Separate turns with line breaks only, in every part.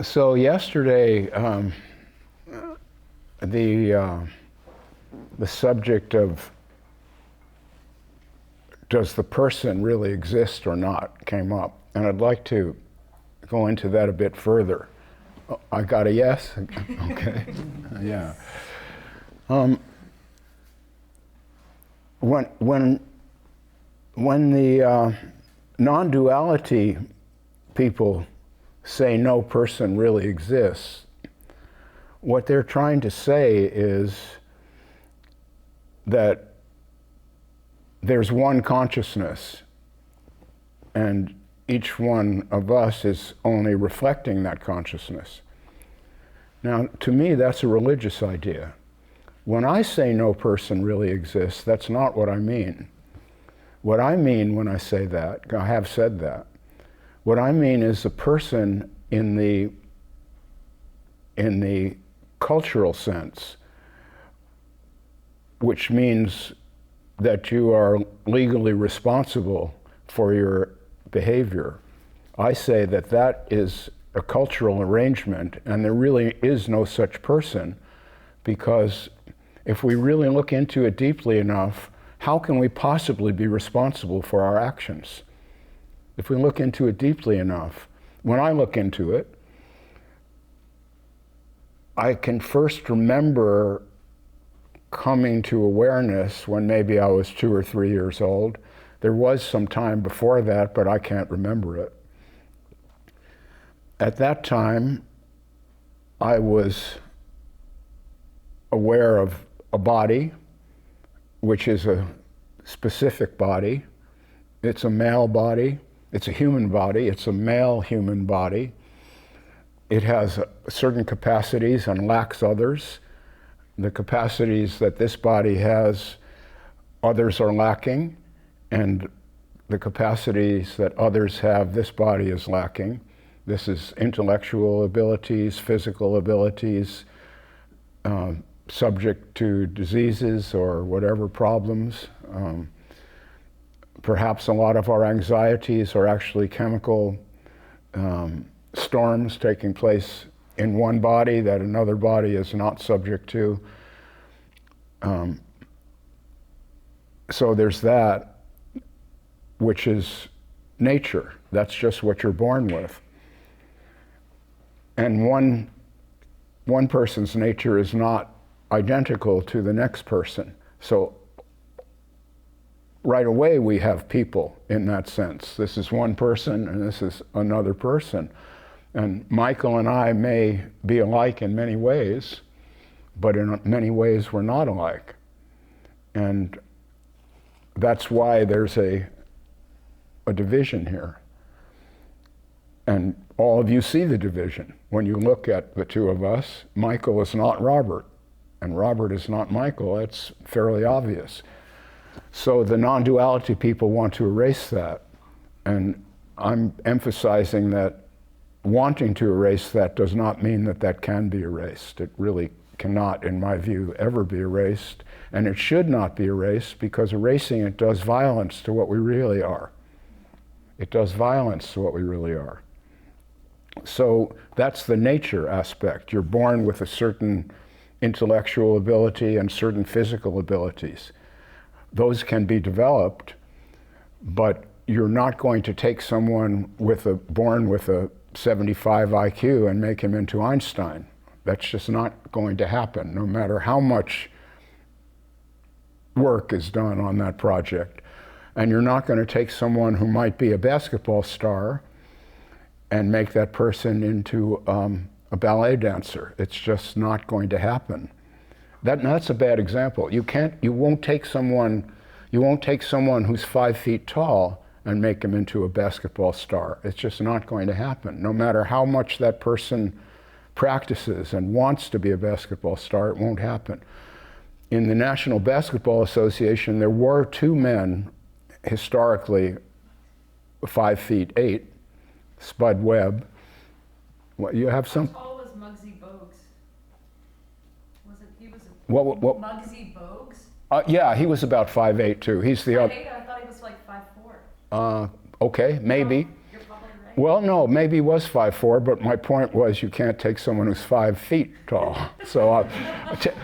So yesterday, the subject of does the person really exist or not came up, and I'd like to go into that a bit further. I got a yes? Okay. Yeah. When the non-duality people say no person really exists, what they're trying to say is that there's one consciousness, and each one of us is only reflecting that consciousness. Now, to me, that's a religious idea. When I say no person really exists, that's not what I mean. What I mean when I say that, I have said that, what I mean is a person in the cultural sense, which means that you are legally responsible for your behavior. I say that that is a cultural arrangement, and there really is no such person, because if we really look into it deeply enough, how can we possibly be responsible for our actions? If we look into it deeply enough, when I look into it, I can first remember coming to awareness when maybe I was 2 or 3 years old. There was some time before that, but I can't remember it. At that time, I was aware of a body, which is a specific body. It's a male body. It's a human body. It's a male human body. It has certain capacities and lacks others. The capacities that this body has, others are lacking, and the capacities that others have, this body is lacking. This is intellectual abilities, physical abilities, subject to diseases or whatever problems. Perhaps a lot of our anxieties are actually chemical storms taking place in one body that another body is not subject to. So there's that, which is nature. That's just what you're born with. And one person's nature is not identical to the next person. So right away we have people in that sense. This is one person and this is another person. And Michael and I may be alike in many ways, but in many ways we're not alike. And that's why there's a division here. And all of you see the division. When you look at the two of us, Michael is not Robert, and Robert is not Michael. It's fairly obvious. So the non-duality people want to erase that. And I'm emphasizing that wanting to erase that does not mean that that can be erased. It really cannot, in my view, ever be erased. And it should not be erased, because erasing it does violence to what we really are. It does violence to what we really are. So that's the nature aspect. You're born with a certain intellectual ability and certain physical abilities. Those can be developed, but you're not going to take someone born with a 75 IQ and make him into Einstein. That's just not going to happen, no matter how much work is done on that project. And you're not going to take someone who might be a basketball star and make that person into a ballet dancer. It's just not going to happen. That's a bad example. You won't take someone who's 5 feet tall and make him into a basketball star. It's just not going to happen. No matter how much that person practices and wants to be a basketball star, it won't happen. In the National Basketball Association, there were 2 men historically 5'8", Spud Webb. What, you have some?
How tall was Muggsy Bogues? He was
What?
Muggsy Bogues?
Yeah, he was about 5'8" too. He's the other.
5'8", I thought he was like 5'4".
Okay, maybe.
You're probably right.
Well, no, maybe he was 5'4", but my point was you can't take someone who's 5 feet tall. So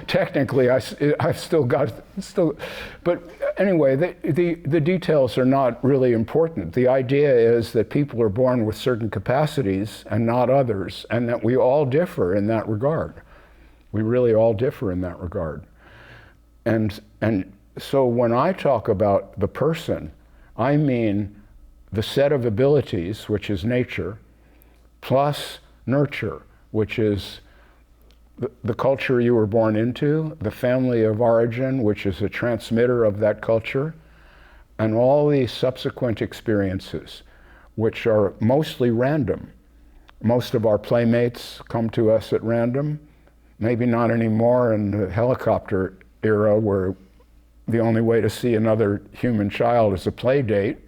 technically, I've still got, but anyway, the details are not really important. The idea is that people are born with certain capacities and not others, and that we all differ in that regard. We really all differ in that regard. And so when I talk about the person, I mean the set of abilities, which is nature, plus nurture, which is the culture you were born into, the family of origin, which is a transmitter of that culture, and all these subsequent experiences, which are mostly random. Most of our playmates come to us at random, maybe not anymore in the helicopter era where the only way to see another human child is a play date.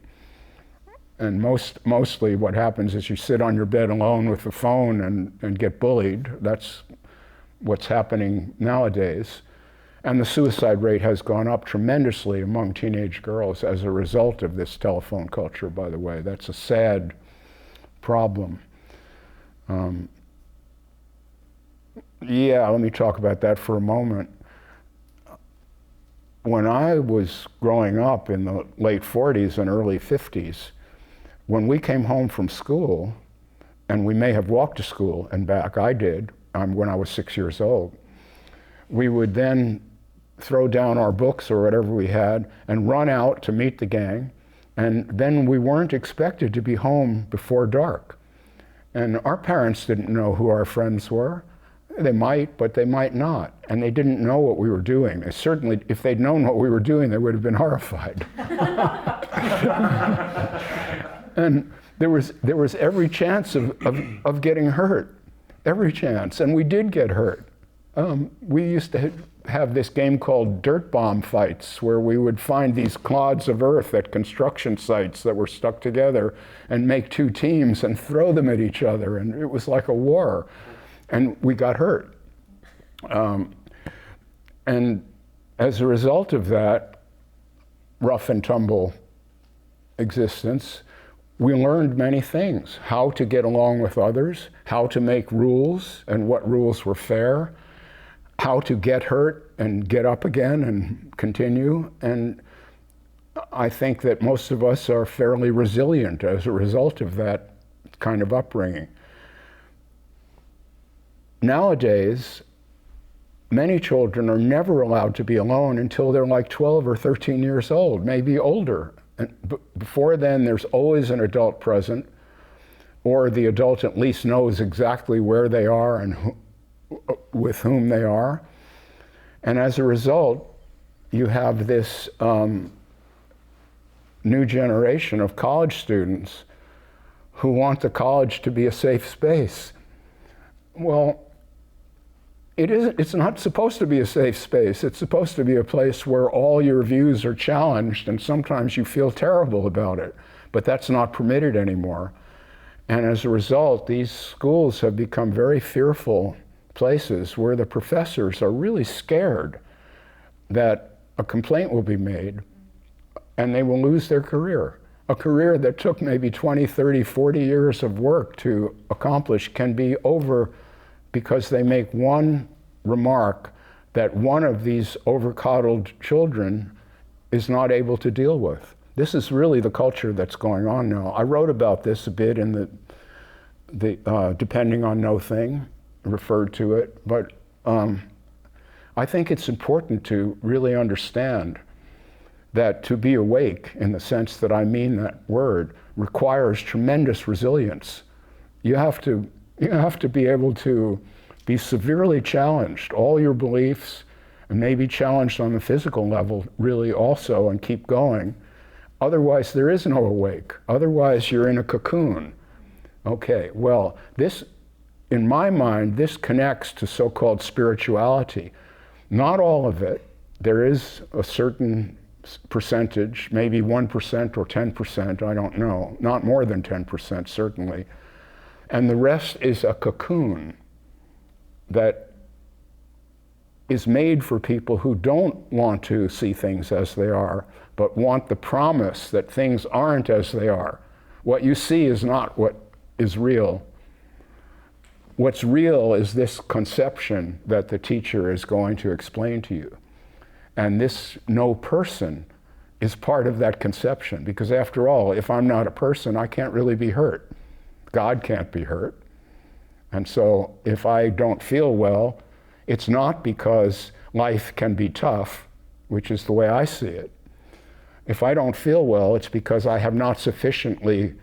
And mostly what happens is you sit on your bed alone with the phone and get bullied. That's what's happening nowadays. And the suicide rate has gone up tremendously among teenage girls as a result of this telephone culture, by the way. That's a sad problem. Yeah, let me talk about that for a moment. When I was growing up in the late 40s and early 50s, when we came home from school, and we may have walked to school and back, I did, when I was 6 years old, we would then throw down our books or whatever we had and run out to meet the gang, and then we weren't expected to be home before dark. And our parents didn't know who our friends were. They might, but they might not. And they didn't know what we were doing. They certainly, if they'd known what we were doing, they would have been horrified. And there was every chance of getting hurt, every chance, and we did get hurt. We used to have this game called dirt bomb fights, where we would find these clods of earth at construction sites that were stuck together and make two teams and throw them at each other, and it was like a war, and we got hurt. And as a result of that rough and tumble existence, we learned many things: how to get along with others, how to make rules and what rules were fair, how to get hurt and get up again and continue. And I think that most of us are fairly resilient as a result of that kind of upbringing. Nowadays, many children are never allowed to be alone until they're like 12 or 13 years old, maybe older. And before then, there's always an adult present, or the adult at least knows exactly where they are and with whom they are. And as a result, you have this new generation of college students who want the college to be a safe space. Well, it's not supposed to be a safe space. It's supposed to be a place where all your views are challenged, and sometimes you feel terrible about it, but that's not permitted anymore. And as a result, these schools have become very fearful places where the professors are really scared that a complaint will be made and they will lose their career. A career that took maybe 20, 30, 40 years of work to accomplish can be over because they make one remark that one of these over-coddled children is not able to deal with. This is really the culture that's going on now. I wrote about this a bit in the Depending on No Thing, referred to it, but I think it's important to really understand that to be awake, in the sense that I mean that word, requires tremendous resilience. You have to be able to be severely challenged, all your beliefs, and maybe challenged on the physical level really also, and keep going. Otherwise, there is no awake. Otherwise, you're in a cocoon. Okay, well, this, in my mind, this connects to so-called spirituality. Not all of it. There is a certain percentage, maybe 1% or 10%, I don't know, not more than 10% certainly. And the rest is a cocoon that is made for people who don't want to see things as they are, but want the promise that things aren't as they are. What you see is not what is real. What's real is this conception that the teacher is going to explain to you. And this no person is part of that conception, because after all, if I'm not a person, I can't really be hurt. God can't be hurt. And so if I don't feel well, it's not because life can be tough, which is the way I see it. If I don't feel well, it's because I have not sufficiently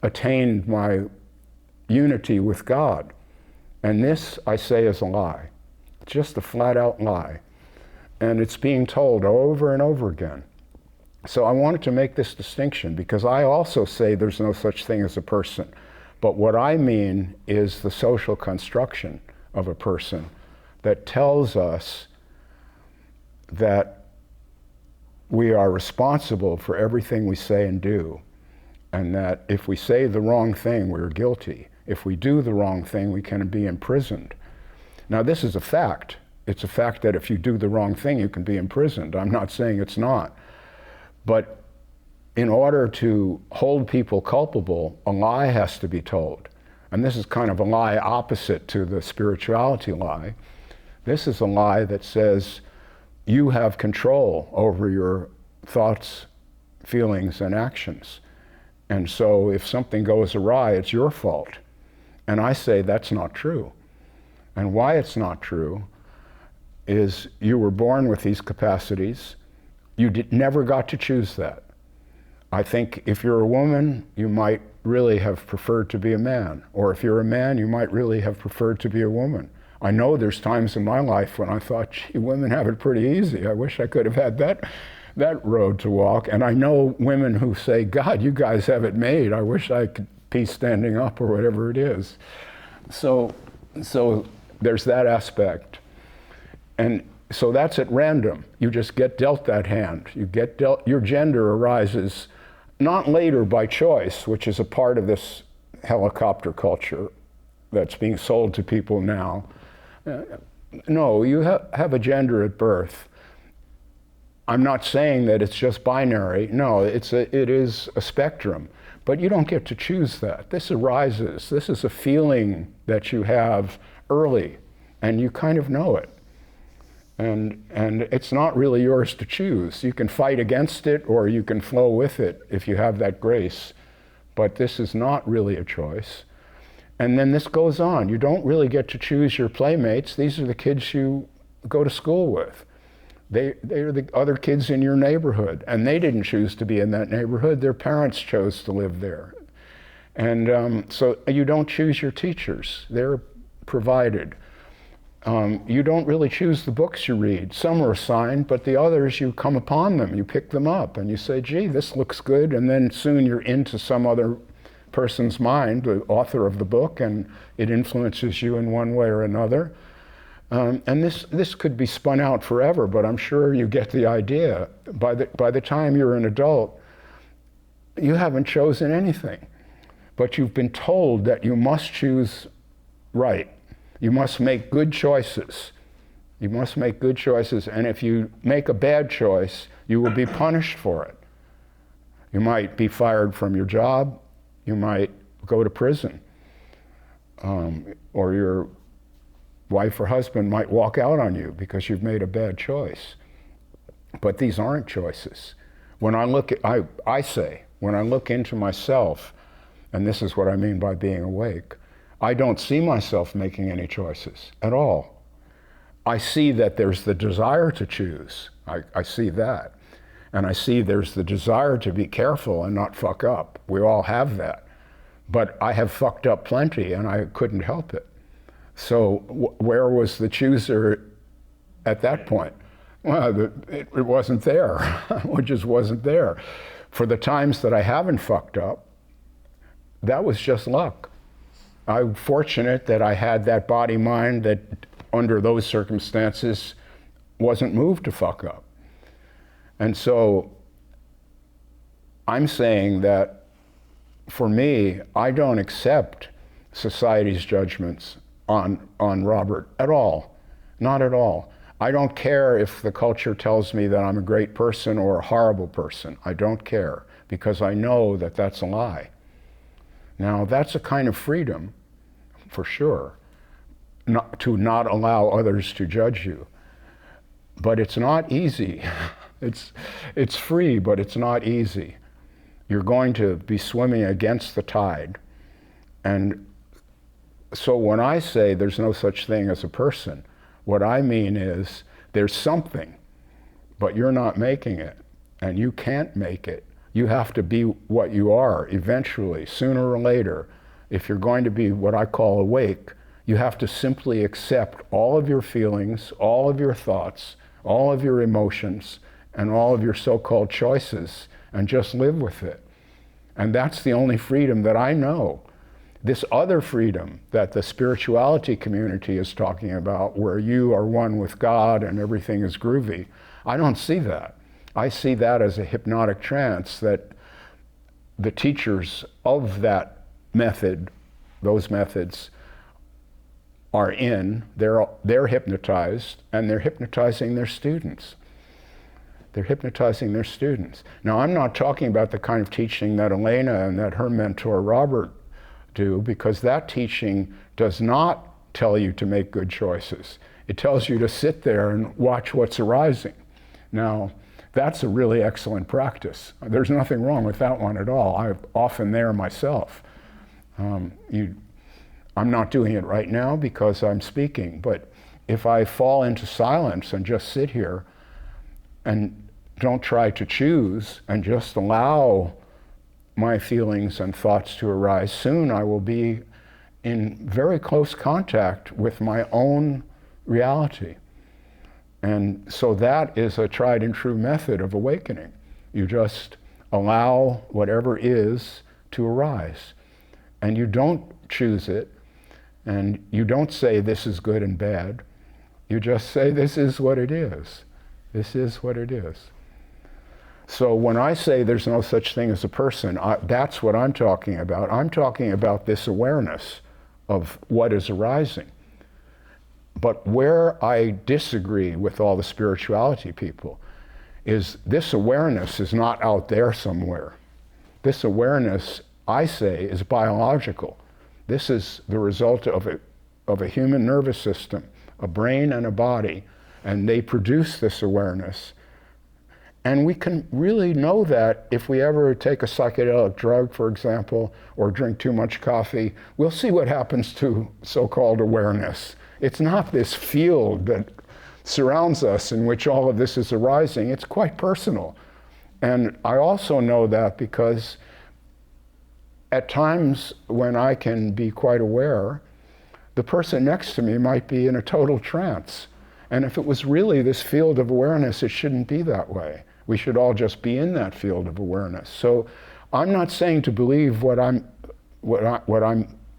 attained my unity with God. And this, I say, is a lie. It's just a flat out lie. And it's being told over and over again. So I wanted to make this distinction, because I also say there's no such thing as a person. But what I mean is the social construction of a person that tells us that we are responsible for everything we say and do, and that if we say the wrong thing, we're guilty. If we do the wrong thing, we can be imprisoned. Now, this is a fact. It's a fact that if you do the wrong thing, you can be imprisoned. I'm not saying it's not. But in order to hold people culpable, a lie has to be told. And this is kind of a lie opposite to the spirituality lie. This is a lie that says you have control over your thoughts, feelings, and actions. And so if something goes awry, it's your fault. And I say that's not true. And why it's not true is you were born with these capacities. You never got to choose that. I think if you're a woman, you might really have preferred to be a man. Or if you're a man, you might really have preferred to be a woman. I know there's times in my life when I thought, gee, women have it pretty easy. I wish I could have had that road to walk. And I know women who say, God, you guys have it made. I wish I could be standing up, or whatever it is. So there's that aspect. And so that's at random. You just get dealt that hand. You get dealt, your gender arises not later by choice, which is a part of this helicopter culture that's being sold to people now. No, you have a gender at birth. I'm not saying that it's just binary. No, it is a spectrum. But you don't get to choose that. This arises. This is a feeling that you have early, and you kind of know it. And it's not really yours to choose. You can fight against it, or you can flow with it if you have that grace. But this is not really a choice. And then this goes on. You don't really get to choose your playmates. These are the kids you go to school with. They are the other kids in your neighborhood, and they didn't choose to be in that neighborhood. Their parents chose to live there. And so you don't choose your teachers. They're provided. You don't really choose the books you read. Some are assigned, but the others, you come upon them. You pick them up, and you say, gee, this looks good. And then soon you're into some other person's mind, the author of the book, and it influences you in one way or another. And this could be spun out forever, but I'm sure you get the idea. By the time you're an adult, you haven't chosen anything, but you've been told that you must choose right. You must make good choices. You must make good choices, and if you make a bad choice, you will be punished for it. You might be fired from your job. You might go to prison, or your wife or husband might walk out on you because you've made a bad choice. But these aren't choices. When I look at, I say, when I look into myself, and this is what I mean by being awake, I don't see myself making any choices at all. I see that there's the desire to choose. I see that. And I see there's the desire to be careful and not fuck up. We all have that. But I have fucked up plenty, and I couldn't help it. So where was the chooser at that point? Well, it wasn't there. It just wasn't there. For the times that I haven't fucked up, that was just luck. I'm fortunate that I had that body mind that under those circumstances wasn't moved to fuck up. And so I'm saying that for me, I don't accept society's judgments on Robert at all, not at all. I don't care if the culture tells me that I'm a great person or a horrible person. I don't care, because I know that that's a lie. Now, that's a kind of freedom, for sure, to not allow others to judge you. But it's not easy. It's free, but it's not easy. You're going to be swimming against the tide. And so when I say there's no such thing as a person, what I mean is there's something, but you're not making it, and you can't make it. You have to be what you are eventually, sooner or later. If you're going to be what I call awake, you have to simply accept all of your feelings, all of your thoughts, all of your emotions, and all of your so-called choices, and just live with it. And that's the only freedom that I know. This other freedom that the spirituality community is talking about, where you are one with God and everything is groovy, I don't see that. I see that as a hypnotic trance that the teachers of that method, those methods, are in. They're hypnotized, and they're hypnotizing their students. They're hypnotizing their students. Now, I'm not talking about the kind of teaching that Elena and that her mentor Robert do, because that teaching does not tell you to make good choices. It tells you to sit there and watch what's arising. Now, that's a really excellent practice. There's nothing wrong with that one at all. I'm often there myself. I'm not doing it right now because I'm speaking, but if I fall into silence and just sit here and don't try to choose and just allow my feelings and thoughts to arise, soon I will be in very close contact with my own reality. And so that is a tried and true method of awakening. You just allow whatever is to arise. And you don't choose it, and you don't say this is good and bad. You just say this is what it is. This is what it is. So when I say there's no such thing as a person, that's what I'm talking about. I'm talking about this awareness of what is arising. But where I disagree with all the spirituality people is this awareness is not out there somewhere. This awareness, I say, is biological. This is the result of a human nervous system, a brain and a body, and they produce this awareness. And we can really know that if we ever take a psychedelic drug, for example, or drink too much coffee, we'll see what happens to so-called awareness. It's not this field that surrounds us in which all of this is arising. It's quite personal. And I also know that because at times when I can be quite aware, the person next to me might be in a total trance. And if it was really this field of awareness, it shouldn't be that way. We should all just be in that field of awareness. So I'm not saying to believe what I'm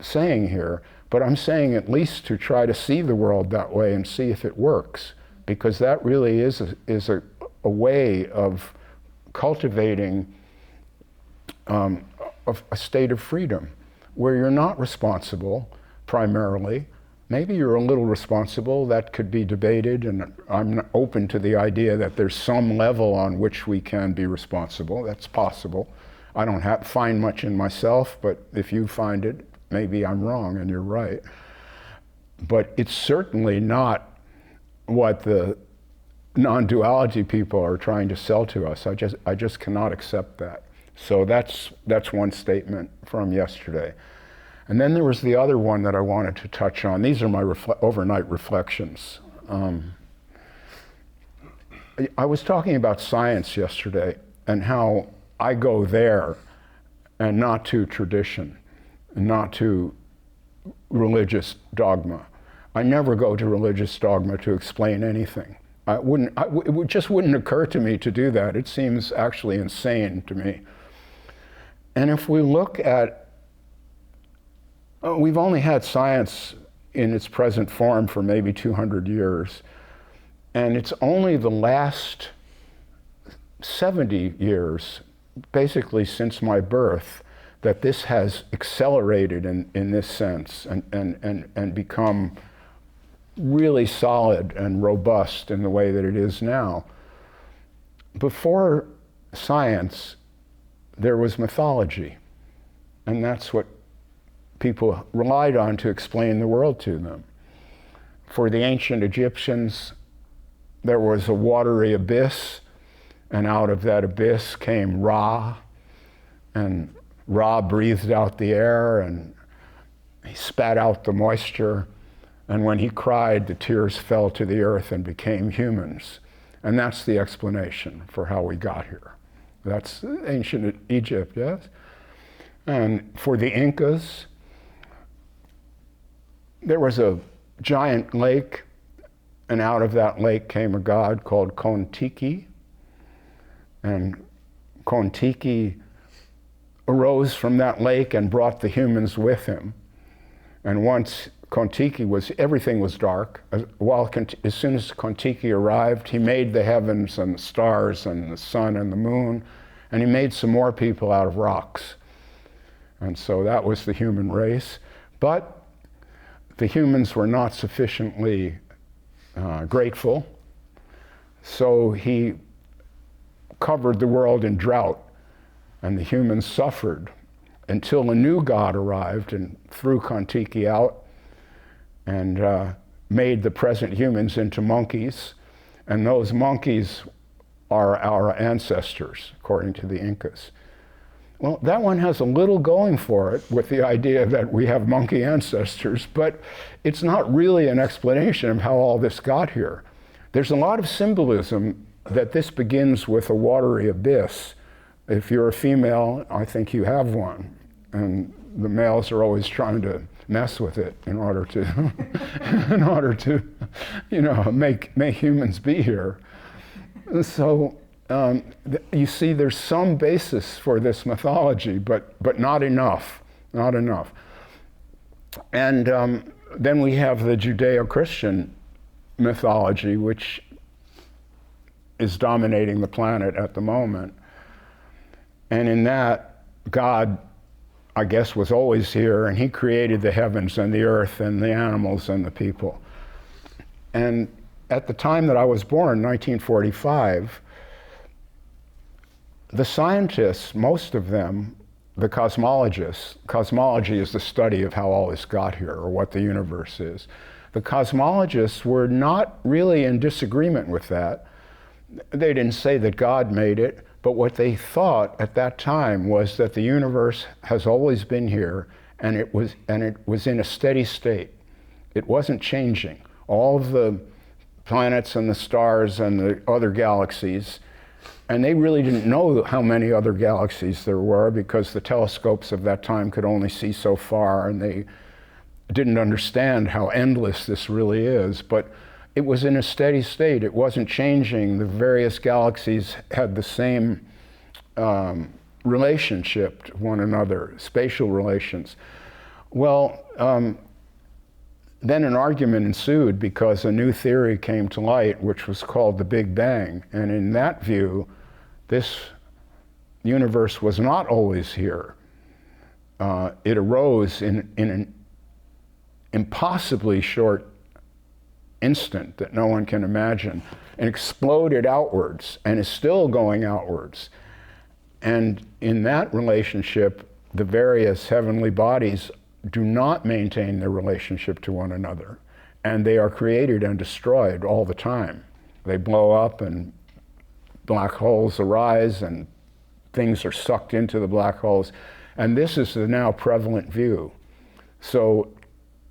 saying here, but I'm saying at least to try to see the world that way and see if it works, because that really is a way of cultivating a state of freedom where you're not responsible primarily. Maybe you're a little responsible, that could be debated, and I'm open to the idea that there's some level on which we can be responsible. That's possible. I don't find much in myself, but if you find it, maybe I'm wrong and you're right. But it's certainly not what the non-duality people are trying to sell to us. I just cannot accept that. So that's one statement from yesterday. And then there was the other one that I wanted to touch on. These are my overnight reflections. I was talking about science yesterday and how I go there and not to tradition, not to religious dogma. I never go to religious dogma to explain anything. It just wouldn't occur to me to do that. It seems actually insane to me. And if we look at we've only had science in its present form for maybe 200 years, and it's only the last 70 years, basically since my birth, that this has accelerated in this sense and become really solid and robust in the way that it is now. Before science, there was mythology, and that's what people relied on to explain the world to them. For the ancient Egyptians, there was a watery abyss, and out of that abyss came Ra, and Ra breathed out the air, and he spat out the moisture, and when he cried, the tears fell to the earth and became humans. And that's the explanation for how we got here. That's ancient Egypt, yes? And for the Incas, there was a giant lake, and out of that lake came a god called Kontiki. And Kontiki arose from that lake and brought the humans with him. And once Kontiki everything was dark. As soon as Kontiki arrived, he made the heavens and the stars and the sun and the moon, and he made some more people out of rocks. And so that was the human race. But the humans were not sufficiently grateful, so he covered the world in drought, and the humans suffered until a new god arrived and threw Kontiki out and made the present humans into monkeys. And those monkeys are our ancestors, according to the Incas. Well, that one has a little going for it with the idea that we have monkey ancestors, but it's not really an explanation of how all this got here. There's a lot of symbolism that this begins with a watery abyss. If you're a female, I think you have one. And the males are always trying to mess with it in order to, make humans be here. So you see, there's some basis for this mythology, but not enough, not enough. And then we have the Judeo-Christian mythology, which is dominating the planet at the moment. And in that, God, I guess, was always here, and he created the heavens and the earth and the animals and the people. And at the time that I was born, 1945, the scientists, most of them, the cosmologists, cosmology is the study of how all this got here, or what the universe is. The cosmologists were not really in disagreement with that. They didn't say that God made it, but what they thought at that time was that the universe has always been here, and it was in a steady state. It wasn't changing. All of the planets and the stars and the other galaxies, and they really didn't know how many other galaxies there were because the telescopes of that time could only see so far, and they didn't understand how endless this really is. But it was in a steady state. It wasn't changing. The various galaxies had the same relationship to one another, spatial relations. Well, then an argument ensued because a new theory came to light, which was called the Big Bang. And in that view, this universe was not always here. It arose in an impossibly short instant that no one can imagine, and exploded outwards and is still going outwards. And in that relationship, the various heavenly bodies do not maintain their relationship to one another, and they are created and destroyed all the time. They blow up and black holes arise and things are sucked into the black holes, and this is the now prevalent view. So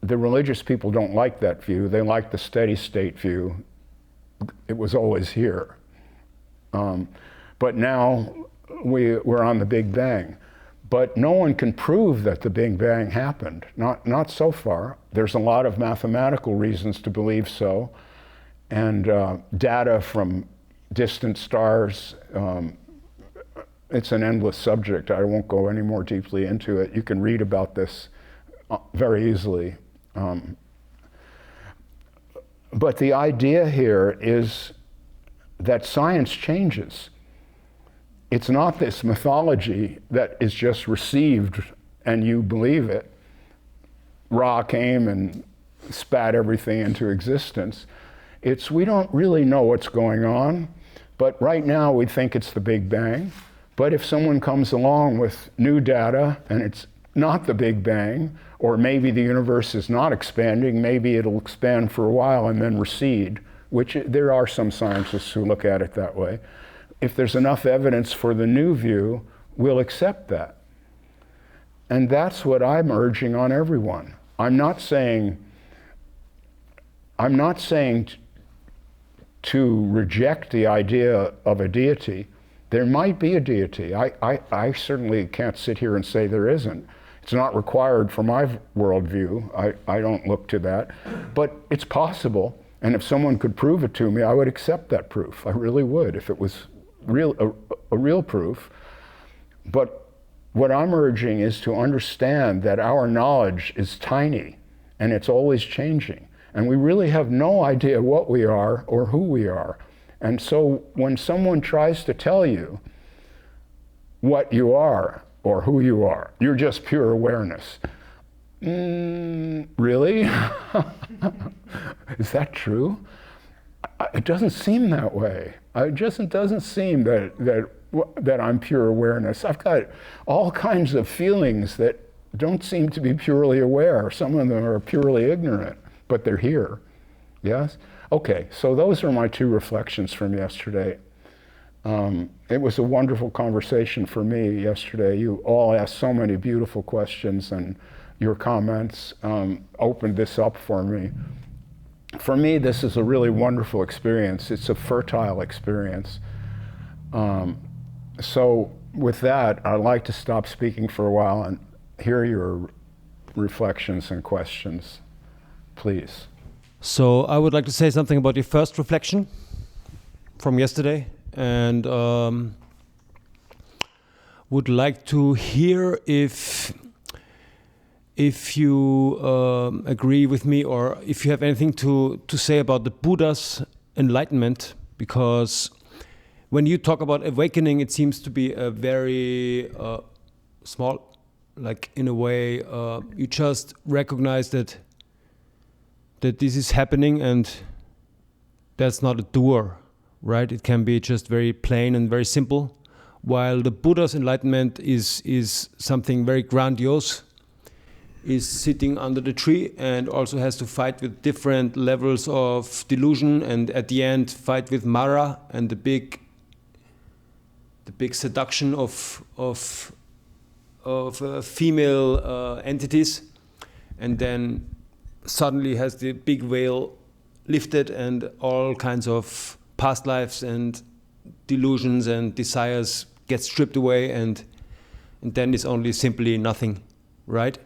the religious people don't like that view. They like the steady state view. It was always here. But now we're on the Big Bang. But no one can prove that the Big Bang happened, not so far. There's a lot of mathematical reasons to believe so, and data from distant stars. It's an endless subject. I won't go any more deeply into it. You can read about this very easily. But the idea here is that science changes. It's not this mythology that is just received and you believe it. Ra came and spat everything into existence. We don't really know what's going on, but right now we think it's the Big Bang. But if someone comes along with new data and it's not the Big Bang, or maybe the universe is not expanding, maybe it'll expand for a while and then recede, which there are some scientists who look at it that way. If there's enough evidence for the new view, we'll accept that. And that's what I'm urging on everyone. I'm not saying to reject the idea of a deity. There might be a deity. I certainly can't sit here and say there isn't. It's not required for my worldview. I don't look to that. But it's possible, and if someone could prove it to me, I would accept that proof. I really would, if it was a real proof. But what I'm urging is to understand that our knowledge is tiny, and it's always changing. And we really have no idea what we are or who we are. And so when someone tries to tell you what you are or who you are, you're just pure awareness. Really? Is that true? It doesn't seem that way. It just doesn't seem that I'm pure awareness. I've got all kinds of feelings that don't seem to be purely aware. Some of them are purely ignorant, but they're here. Yes? Okay, so those are my two reflections from yesterday. It was a wonderful conversation for me yesterday. You all asked so many beautiful questions, and your comments opened this up for me. For me, this is a really wonderful experience. It's a fertile experience. So with that, I'd like to stop speaking for a while and hear your reflections and questions, please.
So I would like to say something about your first reflection from yesterday, and would like to hear if you agree with me, or if you have anything to say about the Buddha's enlightenment, because when you talk about awakening, it seems to be a very small, like in a way, you just recognize that this is happening, and that's not a doer, right? It can be just very plain and very simple, while the Buddha's enlightenment is something very grandiose, is sitting under the tree and also has to fight with different levels of delusion, and at the end fight with Mara and the big seduction of female entities, and then suddenly has the big veil lifted, and all kinds of past lives and delusions and desires get stripped away, and then it's only simply nothing, right?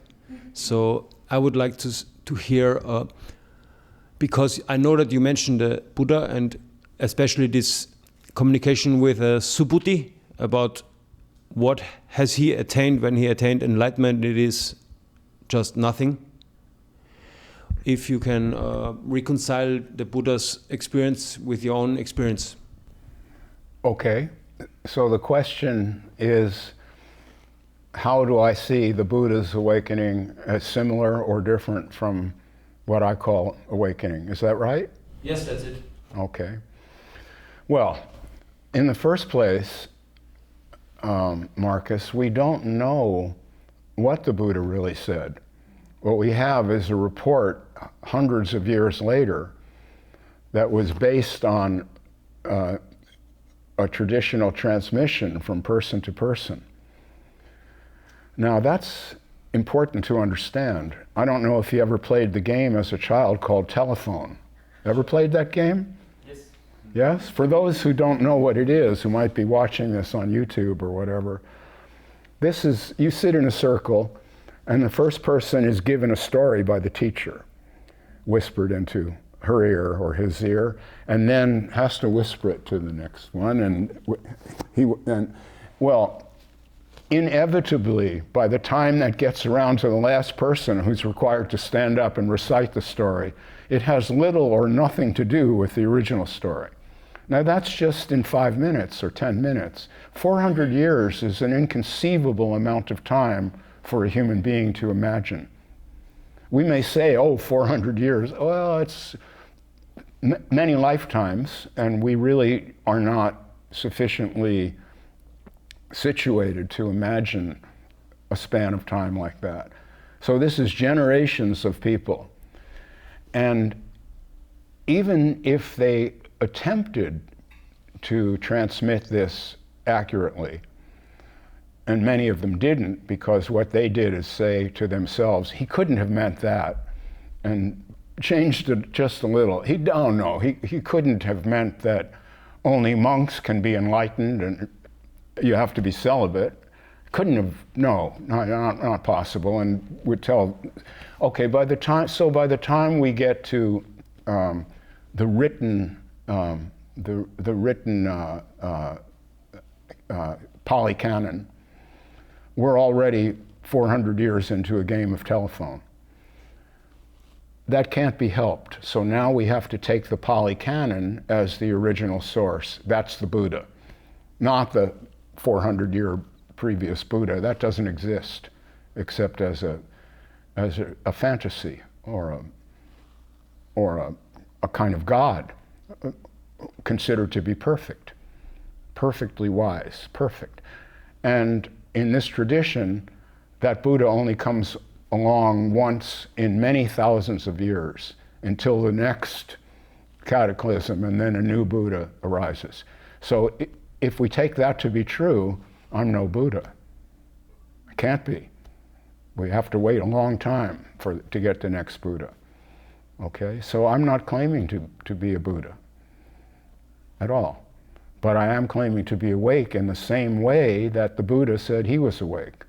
So I would like to hear, because I know that you mentioned the Buddha, and especially this communication with Subhuti about what has he attained when he attained enlightenment. It is just nothing. If you can reconcile the Buddha's experience with your own experience.
Okay, so the question is, how do I see the Buddha's awakening as similar or different from what I call awakening? Is that right?
Yes, that's it.
Okay. Well, in the first place, Marcus, we don't know what the Buddha really said. What we have is a report hundreds of years later that was based on a traditional transmission from person to person. Now that's important to understand. I don't know if you ever played the game as a child called Telephone. Ever played that game?
Yes.
Yes? For those who don't know what it is, who might be watching this on YouTube or whatever, this is, you sit in a circle, and the first person is given a story by the teacher, whispered into her ear or his ear, and then has to whisper it to the next one. And inevitably, by the time that gets around to the last person who's required to stand up and recite the story, it has little or nothing to do with the original story. Now that's just in 5 minutes or 10 minutes. 400 years is an inconceivable amount of time for a human being to imagine. We may say, 400 years. Well, it's many lifetimes, and we really are not sufficiently situated to imagine a span of time like that. So this is generations of people. And even if they attempted to transmit this accurately, and many of them didn't, because what they did is say to themselves, he couldn't have meant that, and changed it just a little. He couldn't have meant that only monks can be enlightened and you have to be celibate. Couldn't have, not possible. And would tell, okay, by the time we get to the written Pali Canon, we're already 400 years into a game of telephone. That can't be helped. So now we have to take the Pali Canon as the original source. That's the Buddha, not the 400-year previous Buddha. That doesn't exist except as a fantasy or a kind of God considered to be perfect, perfectly wise, perfect. And in this tradition, that Buddha only comes along once in many thousands of years until the next cataclysm, and then a new Buddha arises. So if we take that to be true, I'm no Buddha. I can't be. We have to wait a long time to get the next Buddha. Okay, so I'm not claiming to be a Buddha at all. But I am claiming to be awake in the same way that the Buddha said he was awake.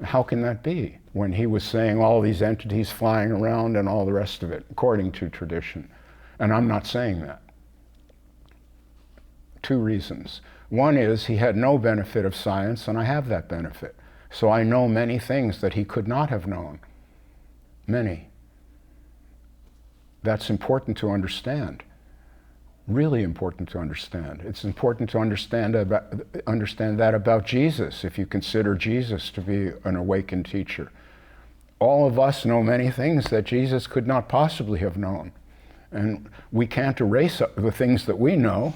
How can that be when he was saying all these entities flying around and all the rest of it, according to tradition? And I'm not saying that. Two reasons. One is he had no benefit of science, and I have that benefit. So I know many things that he could not have known. Many. That's important to understand. Really important to understand. It's important to understand that about Jesus, if you consider Jesus to be an awakened teacher. All of us know many things that Jesus could not possibly have known. And we can't erase the things that we know.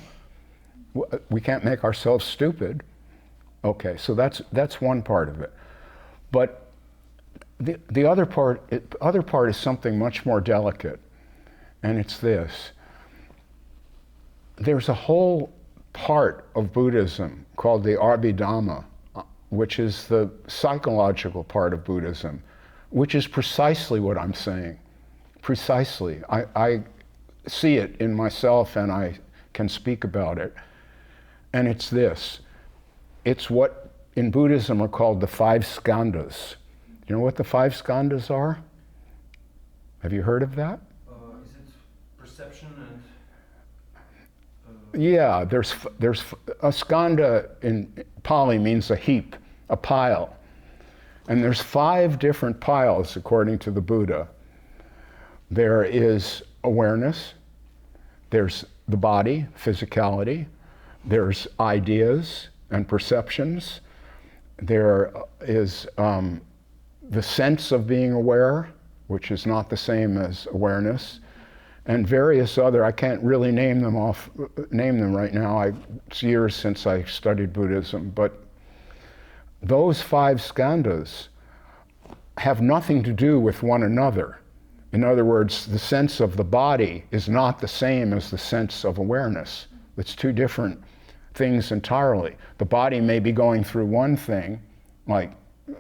We can't make ourselves stupid. Okay, so that's one part of it. But the other part is something much more delicate, and it's this. There's a whole part of Buddhism called the Abhidhamma, which is the psychological part of Buddhism, which is precisely what I'm saying. Precisely. I see it in myself and I can speak about it. And it's this. It's what in Buddhism are called the 5 skandhas. You know what the 5 skandhas are? Have you heard of that?
Is it perception and...
Yeah, there's a skandha in Pali means a heap, a pile. And there's 5 different piles according to the Buddha. There is awareness, there's the body, physicality, there's ideas and perceptions, there is the sense of being aware, which is not the same as awareness, and various other, I can't really name them right now. It's years since I studied Buddhism, but those 5 skandhas have nothing to do with one another. In other words, the sense of the body is not the same as the sense of awareness. It's 2 different things entirely. The body may be going through one thing, like,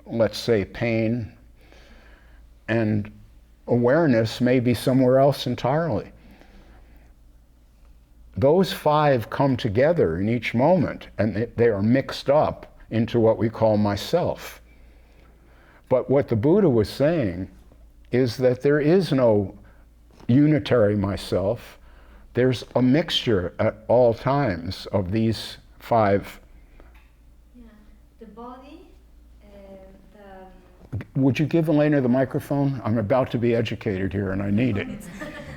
let's say, pain, and awareness may be somewhere else entirely. Those 5 come together in each moment, and they are mixed up into what we call myself. But what the Buddha was saying is that there is no unitary myself. There's a mixture at all times of these 5.
Yeah, the body,
Would you give Elena the microphone? I'm about to be educated here and I need it.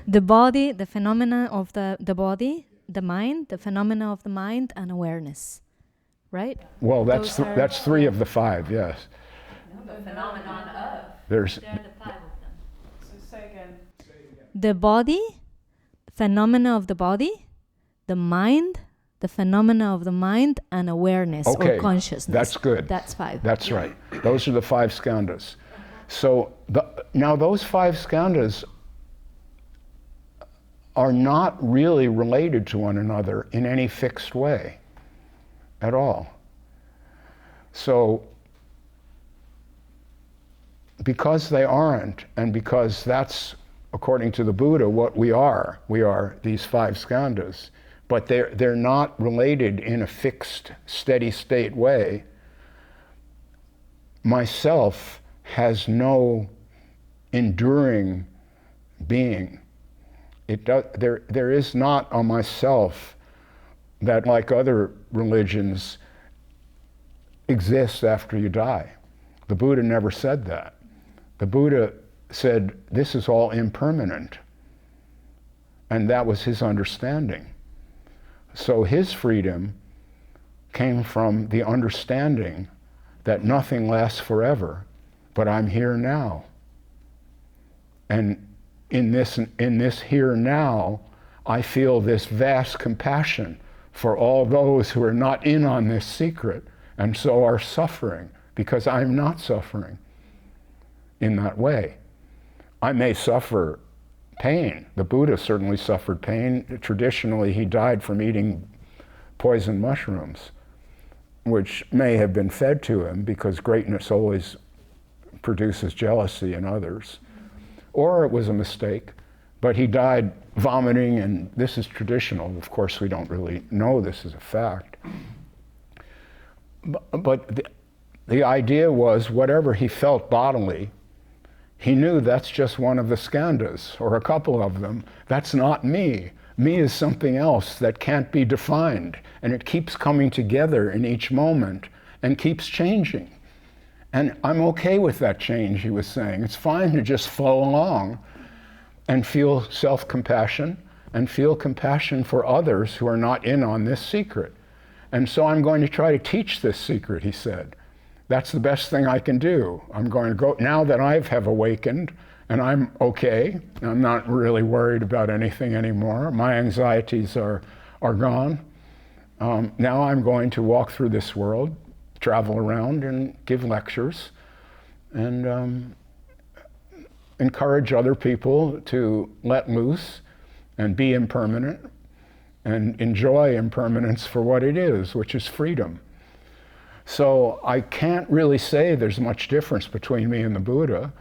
the body, the phenomena of the body, the mind, the phenomena of the mind, and awareness, right?
Well, that's 3 of the 5, yes.
No, the phenomenon of.
There are the 5 of them.
So say again.
The body, phenomena of the body, the mind, the phenomena of the mind, and awareness
Okay,
or consciousness.
that's good.
That's 5.
That's right. Those are the 5 skandhas. So now those 5 skandhas are not really related to one another in any fixed way at all. So because they aren't, and because that's, according to the Buddha, what we are these 5 skandhas, but they're not related in a fixed, steady state way, myself has no enduring being. There is not a myself that, like other religions, exists after you die. The Buddha never said that. The Buddha said, this is all impermanent. And that was his understanding. So his freedom came from the understanding that nothing lasts forever, but I'm here now. And in this here now, I feel this vast compassion for all those who are not in on this secret and so are suffering, because I'm not suffering in that way. I may suffer pain. The Buddha certainly suffered pain. Traditionally, he died from eating poison mushrooms, which may have been fed to him because greatness always produces jealousy in others. Or it was a mistake, but he died vomiting, and this is traditional. Of course, we don't really know this is a fact. But the idea was whatever he felt bodily, he knew that's just one of the skandhas, or a couple of them. That's not me. Me is something else that can't be defined, and it keeps coming together in each moment and keeps changing. And I'm okay with that change, he was saying. It's fine to just flow along and feel self-compassion and feel compassion for others who are not in on this secret. And so I'm going to try to teach this secret, he said. That's the best thing I can do. I'm going to go, now that I have awakened and I'm okay, I'm not really worried about anything anymore, my anxieties are gone. Now I'm going to walk through this world, travel around and give lectures and encourage other people to let loose and be impermanent and enjoy impermanence for what it is, which is freedom. So I can't really say there's much difference between me and the Buddha,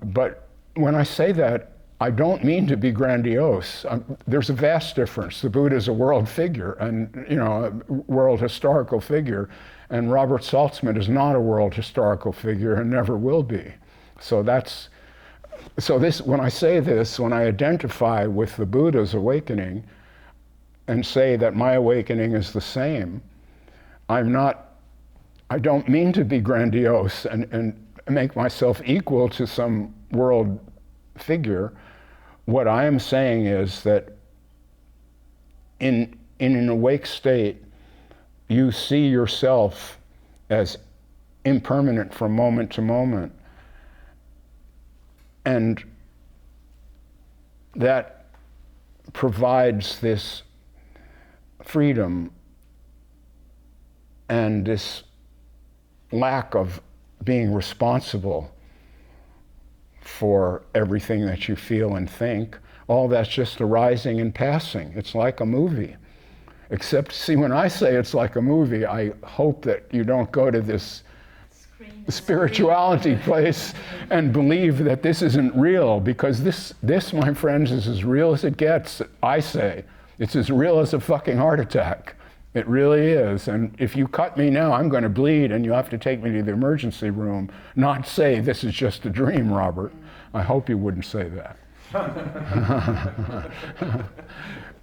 but when I say that, I don't mean to be grandiose. There's a vast difference. The Buddha is a world figure, and a world historical figure, and Robert Saltzman is not a world historical figure and never will be. So when I say this, when I identify with the Buddha's awakening and say that my awakening is the same, I don't mean to be grandiose and make myself equal to some world figure. What I am saying is that in an awake state, you see yourself as impermanent from moment to moment. And that provides this freedom and this lack of being responsible for everything that you feel and think. All that's just arising and passing. It's like a movie. Except, see, when I say it's like a movie, I hope that you don't go to this spirituality place and believe that this isn't real, because this, my friends, is as real as it gets, I say. It's as real as a fucking heart attack. It really is. And if you cut me now, I'm going to bleed and you have to take me to the emergency room, not say, this is just a dream, Robert. I hope you wouldn't say that.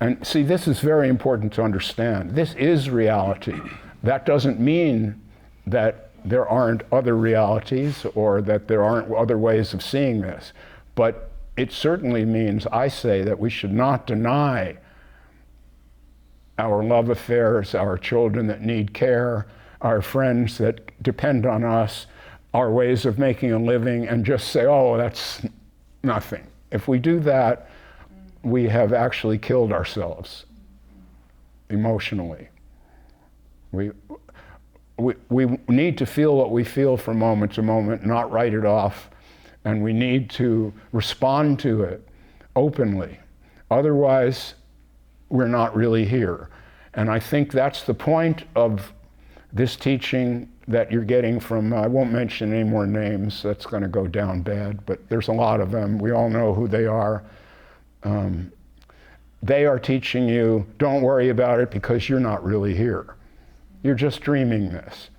And see, this is very important to understand. This is reality. That doesn't mean that there aren't other realities or that there aren't other ways of seeing this. But it certainly means, I say, that we should not deny our love affairs, our children that need care, our friends that depend on us, our ways of making a living, and just say, oh, that's nothing. If we do that, we have actually killed ourselves. emotionally. We need to feel what we feel from moment to moment, not write it off, and we need to respond to it openly. Otherwise, we're not really here. And I think that's the point of this teaching that you're getting from, I won't mention any more names, that's going to go down bad, but there's a lot of them. We all know who they are. They are teaching you, don't worry about it because you're not really here. You're just dreaming this.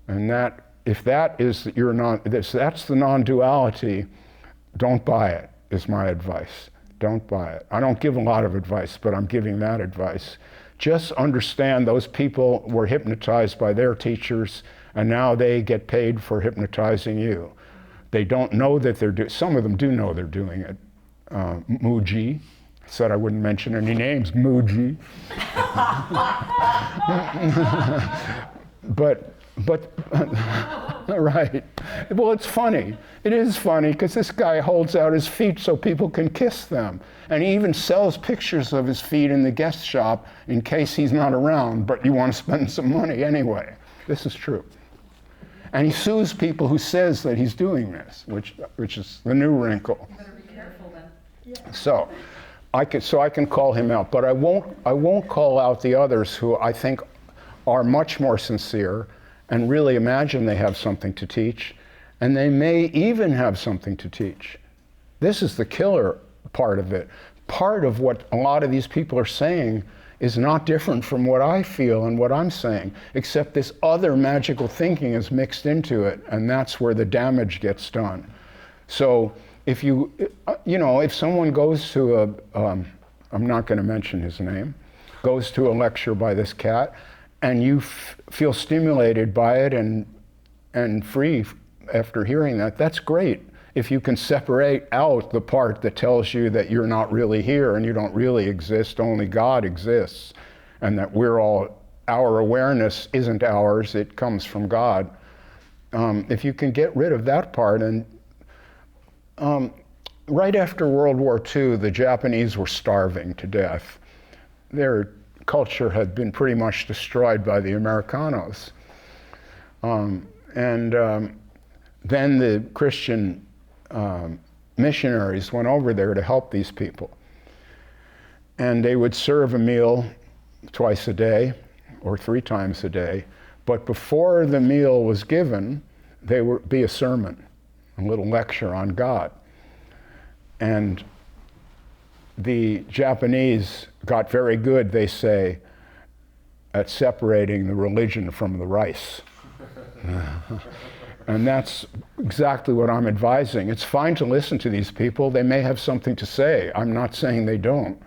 And that, if that is that's the non-duality, don't buy it, is my advice. Don't buy it. I don't give a lot of advice, but I'm giving that advice. Just understand those people were hypnotized by their teachers, and now they get paid for hypnotizing you. They don't know that they're some of them do know they're doing it. Mooji said I wouldn't mention any names, Mooji. but right. Well, it's funny. It is funny because this guy holds out his feet so people can kiss them. And he even sells pictures of his feet in the guest shop in case he's not around, but you want to spend some money anyway. This is true. And he sues people who says that he's doing this, which is the new wrinkle.
You better be careful then. Yeah.
So I can call him out, but I won't call out the others who I think are much more sincere and really imagine they have something to teach, and they may even have something to teach. This is the killer part of it. Part of what a lot of these people are saying is not different from what I feel and what I'm saying, except this other magical thinking is mixed into it, and that's where the damage gets done. So if if someone goes to I'm not going to mention his name, goes to a lecture by this cat, and you feel stimulated by it and free after hearing that, that's great. If you can separate out the part that tells you that you're not really here and you don't really exist, only God exists, and that our awareness isn't ours, it comes from God. If you can get rid of that part, and right after World War II, the Japanese were starving to death. Their culture had been pretty much destroyed by the Americanos. Then the Christian missionaries went over there to help these people. And they would serve a meal twice a day or 3 times a day. But before the meal was given, there would be a sermon, a little lecture on God. And the Japanese got very good, they say, at separating the religion from the rice. And that's exactly what I'm advising. It's fine to listen to these people. They may have something to say. I'm not saying they don't.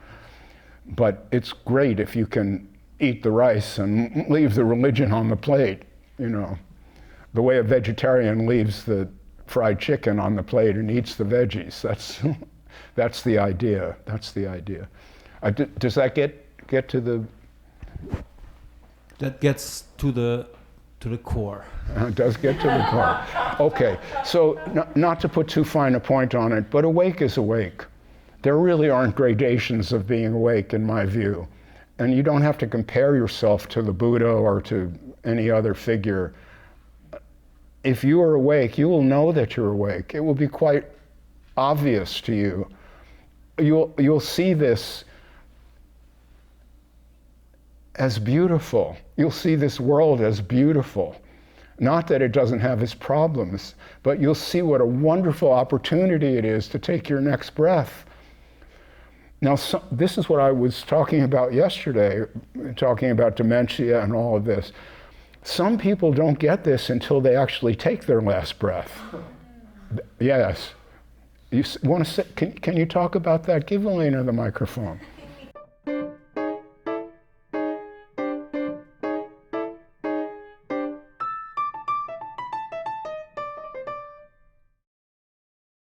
But it's great if you can eat the rice and leave the religion on the plate, the way a vegetarian leaves the fried chicken on the plate and eats the veggies. That's the idea. That's the idea. Does that get to the?
That gets to the core.
It does get to the core. Okay, so not to put too fine a point on it, but awake is awake. There really aren't gradations of being awake in my view. And you don't have to compare yourself to the Buddha or to any other figure. If you are awake, you will know that you're awake. It will be quite obvious to you. You'll see this as beautiful. You'll see this world as beautiful. Not that it doesn't have its problems, but you'll see what a wonderful opportunity it is to take your next breath. Now, this is what I was talking about yesterday, talking about dementia and all of this. Some people don't get this until they actually take their last breath. Yes. You want to say, can you talk about that? Give Elena the microphone.